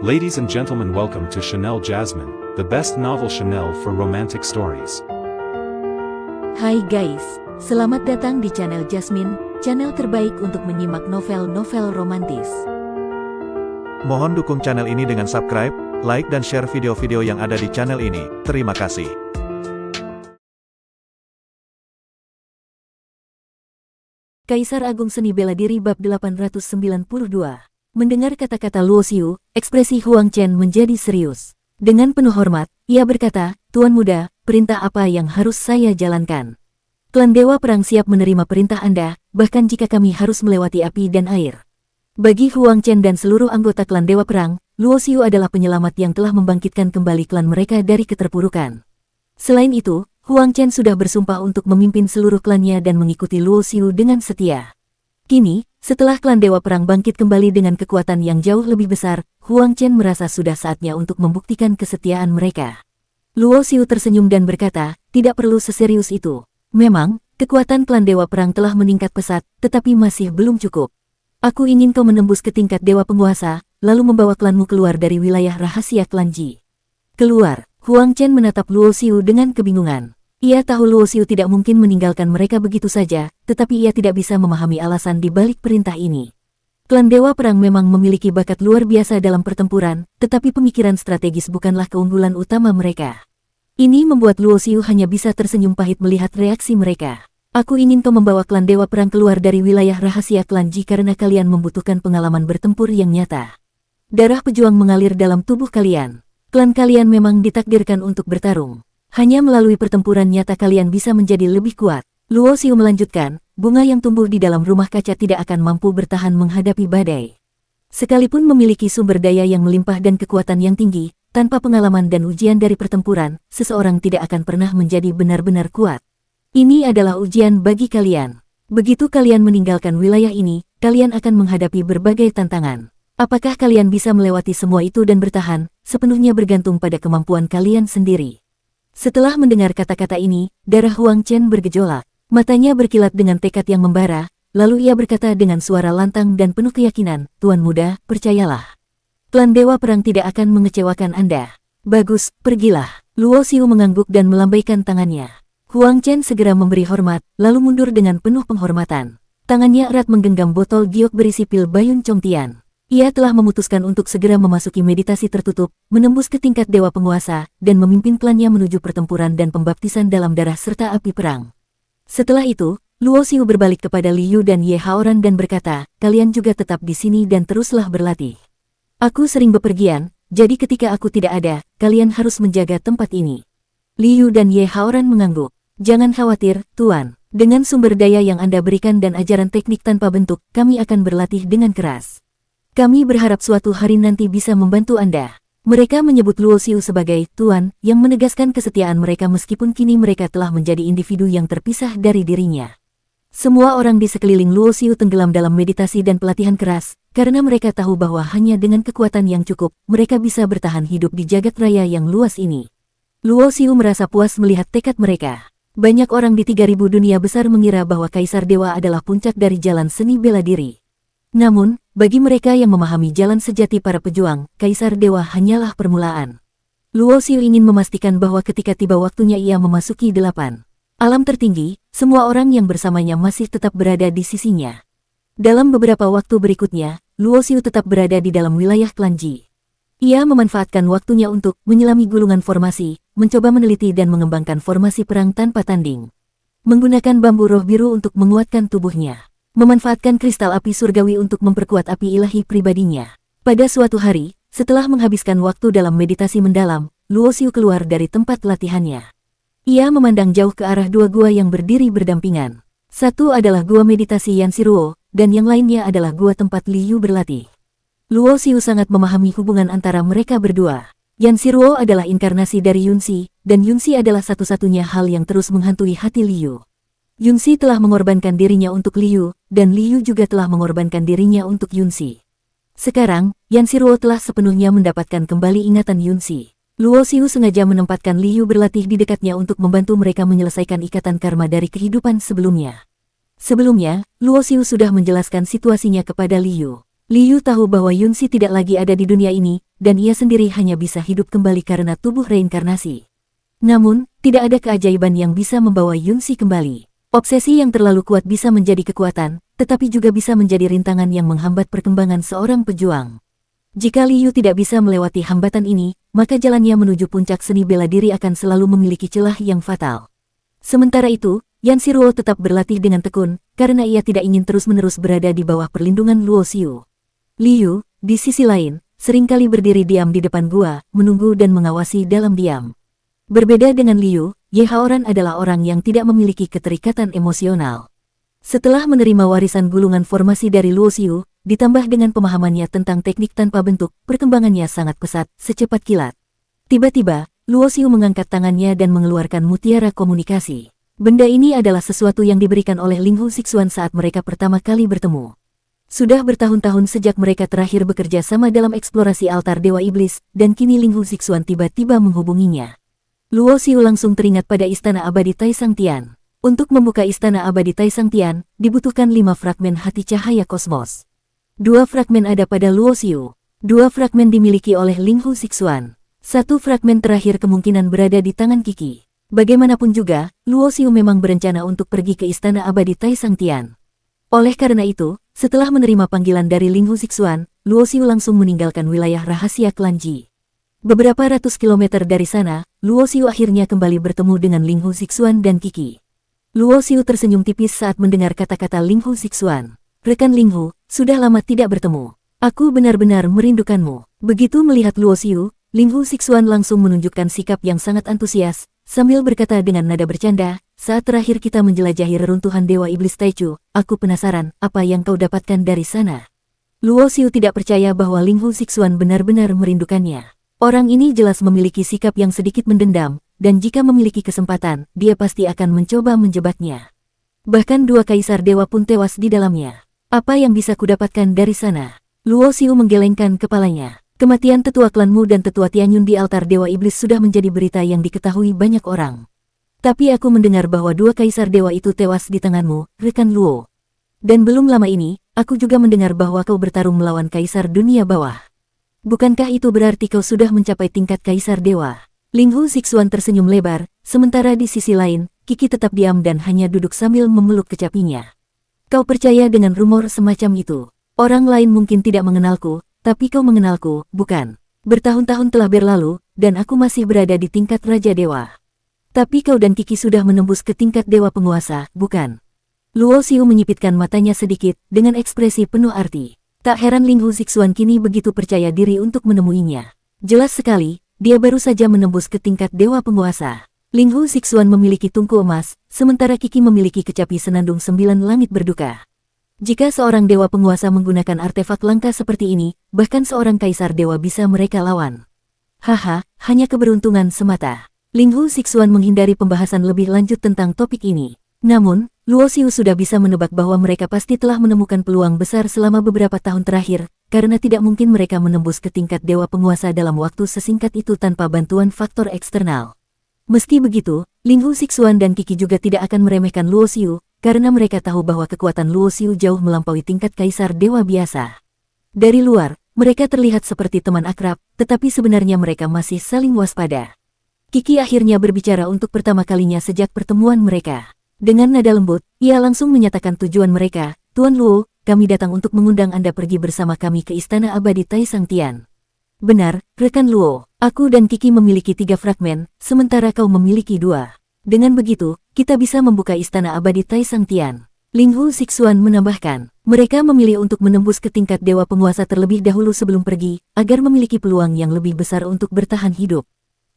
Ladies and gentlemen, welcome to Chanel Jasmine, the best novel Chanel for romantic stories. Hai guys, selamat datang di channel Jasmine, channel terbaik untuk menyimak novel-novel romantis. Mohon dukung channel ini dengan subscribe, like dan share video-video yang ada di channel ini. Terima kasih. Kaisar Agung Seni Bela Diri Bab 892. Mendengar kata-kata Luo Xiu, ekspresi Huang Chen menjadi serius. Dengan penuh hormat, ia berkata, "Tuan muda, perintah apa yang harus saya jalankan? Klan Dewa Perang siap menerima perintah Anda, bahkan jika kami harus melewati api dan air." Bagi Huang Chen dan seluruh anggota klan Dewa Perang, Luo Xiu adalah penyelamat yang telah membangkitkan kembali klan mereka dari keterpurukan. Selain itu, Huang Chen sudah bersumpah untuk memimpin seluruh klannya dan mengikuti Luo Xiu dengan setia. Kini, setelah klan Dewa Perang bangkit kembali dengan kekuatan yang jauh lebih besar, Huang Chen merasa sudah saatnya untuk membuktikan kesetiaan mereka. Luo Xiu tersenyum dan berkata, "Tidak perlu seserius itu. Memang, kekuatan klan Dewa Perang telah meningkat pesat, tetapi masih belum cukup. Aku ingin kau menembus ke tingkat Dewa Penguasa, lalu membawa klanmu keluar dari wilayah rahasia klan Ji." Keluar, Huang Chen menatap Luo Xiu dengan kebingungan. Ia tahu Luo Xiu tidak mungkin meninggalkan mereka begitu saja, tetapi ia tidak bisa memahami alasan di balik perintah ini. Klan Dewa Perang memang memiliki bakat luar biasa dalam pertempuran, tetapi pemikiran strategis bukanlah keunggulan utama mereka. Ini membuat Luo Xiu hanya bisa tersenyum pahit melihat reaksi mereka. "Aku ingin kau membawa klan Dewa Perang keluar dari wilayah rahasia klan Ji karena kalian membutuhkan pengalaman bertempur yang nyata. Darah pejuang mengalir dalam tubuh kalian. Klan kalian memang ditakdirkan untuk bertarung. Hanya melalui pertempuran nyata kalian bisa menjadi lebih kuat." Luo Xiu melanjutkan, "Bunga yang tumbuh di dalam rumah kaca tidak akan mampu bertahan menghadapi badai. Sekalipun memiliki sumber daya yang melimpah dan kekuatan yang tinggi, tanpa pengalaman dan ujian dari pertempuran, seseorang tidak akan pernah menjadi benar-benar kuat. Ini adalah ujian bagi kalian. Begitu kalian meninggalkan wilayah ini, kalian akan menghadapi berbagai tantangan. Apakah kalian bisa melewati semua itu dan bertahan, sepenuhnya bergantung pada kemampuan kalian sendiri." Setelah mendengar kata-kata ini, darah Huang Chen bergejolak. Matanya berkilat dengan tekad yang membara, lalu ia berkata dengan suara lantang dan penuh keyakinan, "Tuan muda, percayalah. Klan Dewa Perang tidak akan mengecewakan Anda. Bagus, pergilah." Luo Xiu mengangguk dan melambaikan tangannya. Huang Chen segera memberi hormat, lalu mundur dengan penuh penghormatan. Tangannya erat menggenggam botol giok berisi pil Bayun Chongtian. Ia telah memutuskan untuk segera memasuki meditasi tertutup, menembus ke tingkat Dewa Penguasa, dan memimpin klannya menuju pertempuran dan pembaptisan dalam darah serta api perang. Setelah itu, Luo Xiu berbalik kepada Liu dan Ye Haoran dan berkata, "Kalian juga tetap di sini dan teruslah berlatih. Aku sering bepergian, jadi ketika aku tidak ada, kalian harus menjaga tempat ini." Liu dan Ye Haoran mengangguk. "Jangan khawatir, Tuan. Dengan sumber daya yang Anda berikan dan ajaran teknik tanpa bentuk, kami akan berlatih dengan keras. Kami berharap suatu hari nanti bisa membantu Anda." Mereka menyebut Luo Xiu sebagai Tuan, yang menegaskan kesetiaan mereka meskipun kini mereka telah menjadi individu yang terpisah dari dirinya. Semua orang di sekeliling Luo Xiu tenggelam dalam meditasi dan pelatihan keras, karena mereka tahu bahwa hanya dengan kekuatan yang cukup, mereka bisa bertahan hidup di jagat raya yang luas ini. Luo Xiu merasa puas melihat tekad mereka. Banyak orang di 3000 dunia besar mengira bahwa Kaisar Dewa adalah puncak dari jalan seni bela diri. Namun, bagi mereka yang memahami jalan sejati para pejuang, Kaisar Dewa hanyalah permulaan. Luo Xiu ingin memastikan bahwa ketika tiba waktunya ia memasuki 8 alam tertinggi, semua orang yang bersamanya masih tetap berada di sisinya. Dalam beberapa waktu berikutnya, Luo Xiu tetap berada di dalam wilayah klan Ji. Ia memanfaatkan waktunya untuk menyelami gulungan formasi, mencoba meneliti dan mengembangkan formasi perang tanpa tanding. Menggunakan bambu roh biru untuk menguatkan tubuhnya. Memanfaatkan kristal api surgawi untuk memperkuat api ilahi pribadinya. Pada suatu hari, setelah menghabiskan waktu dalam meditasi mendalam, Luo Xiu keluar dari tempat latihannya. Ia memandang jauh ke arah dua gua yang berdiri berdampingan. Satu adalah gua meditasi Yanxiruo, dan yang lainnya adalah gua tempat Liu berlatih. Luo Xiu sangat memahami hubungan antara mereka berdua. Yanxiruo adalah inkarnasi dari Yunxi, dan Yunxi adalah satu-satunya hal yang terus menghantui hati Liu. Yunxi telah mengorbankan dirinya untuk Liu, dan Liu juga telah mengorbankan dirinya untuk Yunxi. Sekarang, Yanxiruo telah sepenuhnya mendapatkan kembali ingatan Yunxi. Luo Xiu sengaja menempatkan Liu berlatih di dekatnya untuk membantu mereka menyelesaikan ikatan karma dari kehidupan sebelumnya. Sebelumnya, Luo Xiu sudah menjelaskan situasinya kepada Liu. Liu tahu bahwa Yunxi tidak lagi ada di dunia ini, dan ia sendiri hanya bisa hidup kembali karena tubuh reinkarnasi. Namun, tidak ada keajaiban yang bisa membawa Yunxi kembali. Obsesi yang terlalu kuat bisa menjadi kekuatan, tetapi juga bisa menjadi rintangan yang menghambat perkembangan seorang pejuang. Jika Liu tidak bisa melewati hambatan ini, maka jalannya menuju puncak seni bela diri akan selalu memiliki celah yang fatal. Sementara itu, Yan Shiruo tetap berlatih dengan tekun, karena ia tidak ingin terus-menerus berada di bawah perlindungan Luo Xiu. Liu, di sisi lain, seringkali berdiri diam di depan gua, menunggu dan mengawasi dalam diam. Berbeda dengan Liu, Ye Haoran adalah orang yang tidak memiliki keterikatan emosional. Setelah menerima warisan gulungan formasi dari Luo Xiu, ditambah dengan pemahamannya tentang teknik tanpa bentuk, perkembangannya sangat pesat, secepat kilat. Tiba-tiba, Luo Xiu mengangkat tangannya dan mengeluarkan mutiara komunikasi. Benda ini adalah sesuatu yang diberikan oleh Ling Hu Sixuan saat mereka pertama kali bertemu. Sudah bertahun-tahun sejak mereka terakhir bekerja sama dalam eksplorasi altar Dewa Iblis, dan kini Ling Hu Sixuan tiba-tiba menghubunginya. Luo Xiu langsung teringat pada Istana Abadi Taisang Tian. Untuk membuka Istana Abadi Taisang Tian, dibutuhkan 5 fragmen hati cahaya kosmos. 2 fragmen ada pada Luo Xiu. 2 fragmen dimiliki oleh Ling Hu Sixuan. 1 fragmen terakhir kemungkinan berada di tangan Kiki. Bagaimanapun juga, Luo Xiu memang berencana untuk pergi ke Istana Abadi Taisang Tian. Oleh karena itu, setelah menerima panggilan dari Ling Hu Sixuan, Luo Xiu langsung meninggalkan wilayah rahasia klan Ji. Beberapa ratus kilometer dari sana, Luo Xiu akhirnya kembali bertemu dengan Ling Hu Sixuan dan Kiki. Luo Xiu tersenyum tipis saat mendengar kata-kata Ling Hu Sixuan. Rekan Ling Hu, sudah lama tidak bertemu. Aku benar-benar merindukanmu. Begitu melihat Luo Xiu, Ling Hu Sixuan langsung menunjukkan sikap yang sangat antusias, sambil berkata dengan nada bercanda, saat terakhir kita menjelajahi reruntuhan Dewa Iblis Taichu, aku penasaran, apa yang kau dapatkan dari sana? Luo Xiu tidak percaya bahwa Ling Hu Sixuan benar-benar merindukannya. Orang ini jelas memiliki sikap yang sedikit mendendam, dan jika memiliki kesempatan, dia pasti akan mencoba menjebaknya. Bahkan 2 kaisar dewa pun tewas di dalamnya. Apa yang bisa kudapatkan dari sana? Luo Xiu menggelengkan kepalanya. Kematian tetua klanmu dan tetua Tianyun di altar Dewa Iblis sudah menjadi berita yang diketahui banyak orang. Tapi aku mendengar bahwa 2 kaisar dewa itu tewas di tanganmu, rekan Luo. Dan belum lama ini, aku juga mendengar bahwa kau bertarung melawan kaisar dunia bawah. Bukankah itu berarti kau sudah mencapai tingkat kaisar dewa? Ling Hu Sixuan tersenyum lebar, sementara di sisi lain, Kiki tetap diam dan hanya duduk sambil memeluk kecapinya. Kau percaya dengan rumor semacam itu? Orang lain mungkin tidak mengenalku, tapi kau mengenalku, bukan? Bertahun-tahun telah berlalu, dan aku masih berada di tingkat Raja Dewa. Tapi kau dan Kiki sudah menembus ke tingkat Dewa Penguasa, bukan? Luo Xiu menyipitkan matanya sedikit, dengan ekspresi penuh arti. Tak heran Ling Hu Sixuan kini begitu percaya diri untuk menemuinya. Jelas sekali, dia baru saja menembus ke tingkat Dewa Penguasa. Ling Hu Sixuan memiliki tungku emas, sementara Kiki memiliki kecapi senandung 9 langit berduka. Jika seorang Dewa Penguasa menggunakan artefak langka seperti ini, bahkan seorang kaisar dewa bisa mereka lawan. Haha, hanya keberuntungan semata. Ling Hu Sixuan menghindari pembahasan lebih lanjut tentang topik ini. Namun, Luo Xiu sudah bisa menebak bahwa mereka pasti telah menemukan peluang besar selama beberapa tahun terakhir, karena tidak mungkin mereka menembus ke tingkat Dewa Penguasa dalam waktu sesingkat itu tanpa bantuan faktor eksternal. Meski begitu, Ling Hu Sixuan dan Kiki juga tidak akan meremehkan Luo Xiu, karena mereka tahu bahwa kekuatan Luo Xiu jauh melampaui tingkat kaisar dewa biasa. Dari luar, mereka terlihat seperti teman akrab, tetapi sebenarnya mereka masih saling waspada. Kiki akhirnya berbicara untuk pertama kalinya sejak pertemuan mereka. Dengan nada lembut, ia langsung menyatakan tujuan mereka, Tuan Luo, kami datang untuk mengundang Anda pergi bersama kami ke Istana Abadi Taisang Tian. Benar, rekan Luo, aku dan Kiki memiliki 3 fragmen, sementara kau memiliki 2. Dengan begitu, kita bisa membuka Istana Abadi Taisang Tian. Ling Hu Sixuan menambahkan, mereka memilih untuk menembus ke tingkat Dewa Penguasa terlebih dahulu sebelum pergi, agar memiliki peluang yang lebih besar untuk bertahan hidup.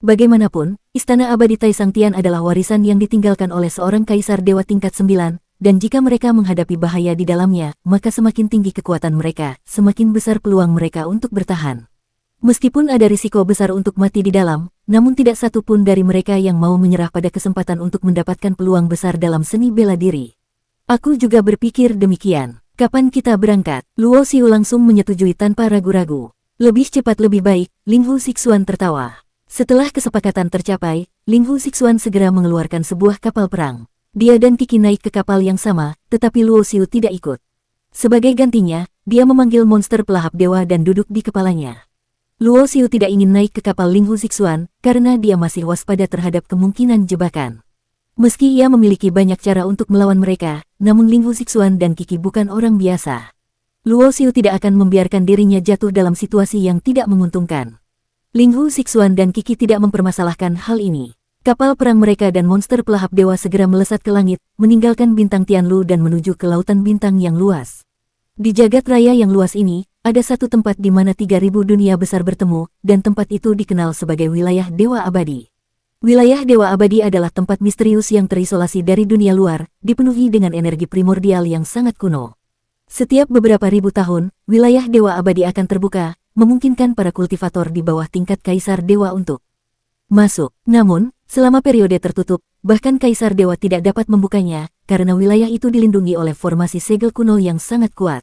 Bagaimanapun, Istana Abadi Taisang Tian adalah warisan yang ditinggalkan oleh seorang kaisar dewa tingkat 9, dan jika mereka menghadapi bahaya di dalamnya, maka semakin tinggi kekuatan mereka, semakin besar peluang mereka untuk bertahan. Meskipun ada risiko besar untuk mati di dalam, namun tidak satu pun dari mereka yang mau menyerah pada kesempatan untuk mendapatkan peluang besar dalam seni bela diri. Aku juga berpikir demikian. Kapan kita berangkat? Luo Xiu langsung menyetujui tanpa ragu-ragu. Lebih cepat lebih baik, Ling Hu Sixuan tertawa. Setelah kesepakatan tercapai, Ling Hu Sixuan segera mengeluarkan sebuah kapal perang. Dia dan Kiki naik ke kapal yang sama, tetapi Luo Xiu tidak ikut. Sebagai gantinya, dia memanggil monster pelahap dewa dan duduk di kepalanya. Luo Xiu tidak ingin naik ke kapal Ling Hu Zixuan karena dia masih waspada terhadap kemungkinan jebakan. Meski ia memiliki banyak cara untuk melawan mereka, namun Ling Hu Zixuan dan Qi bukan orang biasa. Luo Xiu tidak akan membiarkan dirinya jatuh dalam situasi yang tidak menguntungkan. Ling Hu Zixuan dan Qi tidak mempermasalahkan hal ini. Kapal perang mereka dan monster pelahap dewa segera melesat ke langit, meninggalkan bintang Tianlu dan menuju ke lautan bintang yang luas. Di jagat raya yang luas ini, ada satu tempat di mana 3.000 dunia besar bertemu, dan tempat itu dikenal sebagai wilayah Dewa Abadi. Wilayah Dewa Abadi adalah tempat misterius yang terisolasi dari dunia luar, dipenuhi dengan energi primordial yang sangat kuno. Setiap beberapa ribu tahun, wilayah Dewa Abadi akan terbuka, memungkinkan para kultivator di bawah tingkat Kaisar Dewa untuk masuk. Namun, selama periode tertutup, bahkan Kaisar Dewa tidak dapat membukanya, karena wilayah itu dilindungi oleh formasi segel kuno yang sangat kuat.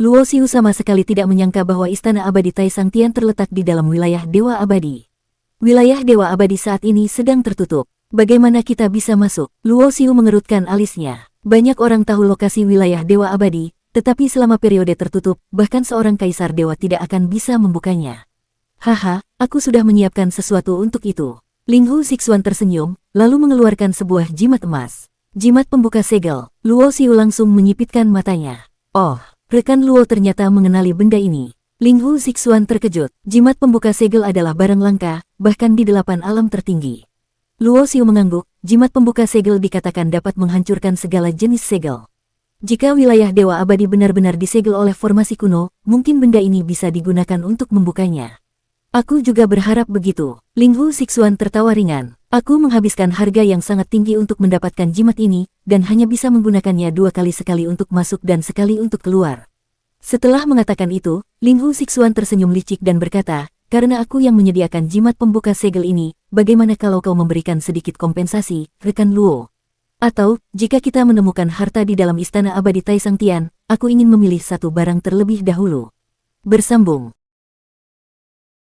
Luo Xiu sama sekali tidak menyangka bahwa Istana Abadi Tai Sang Tian terletak di dalam wilayah Dewa Abadi. Wilayah Dewa Abadi saat ini sedang tertutup. Bagaimana kita bisa masuk? Luo Xiu mengerutkan alisnya. Banyak orang tahu lokasi wilayah Dewa Abadi, tetapi selama periode tertutup, bahkan seorang Kaisar Dewa tidak akan bisa membukanya. Haha, aku sudah menyiapkan sesuatu untuk itu. Ling Hu Zixuan tersenyum, lalu mengeluarkan sebuah jimat emas. Jimat pembuka segel. Luo Xiu langsung menyipitkan matanya. Oh, rekan Luo ternyata mengenali benda ini. Ling Hu Zixuan terkejut. Jimat pembuka segel adalah barang langka, bahkan di 8 alam tertinggi. Luo Xiu mengangguk, jimat pembuka segel dikatakan dapat menghancurkan segala jenis segel. Jika wilayah Dewa Abadi benar-benar disegel oleh formasi kuno, mungkin benda ini bisa digunakan untuk membukanya. Aku juga berharap begitu. Ling Hu Zixuan tertawa ringan. Aku menghabiskan harga yang sangat tinggi untuk mendapatkan jimat ini, dan hanya bisa menggunakannya 2 kali, sekali untuk masuk dan sekali untuk keluar. Setelah mengatakan itu, Ling Hu Zixuan tersenyum licik dan berkata, karena aku yang menyediakan jimat pembuka segel ini, bagaimana kalau kau memberikan sedikit kompensasi, rekan Luo? Atau, jika kita menemukan harta di dalam Istana Abadi Tai Sang Tian, aku ingin memilih satu barang terlebih dahulu. Bersambung.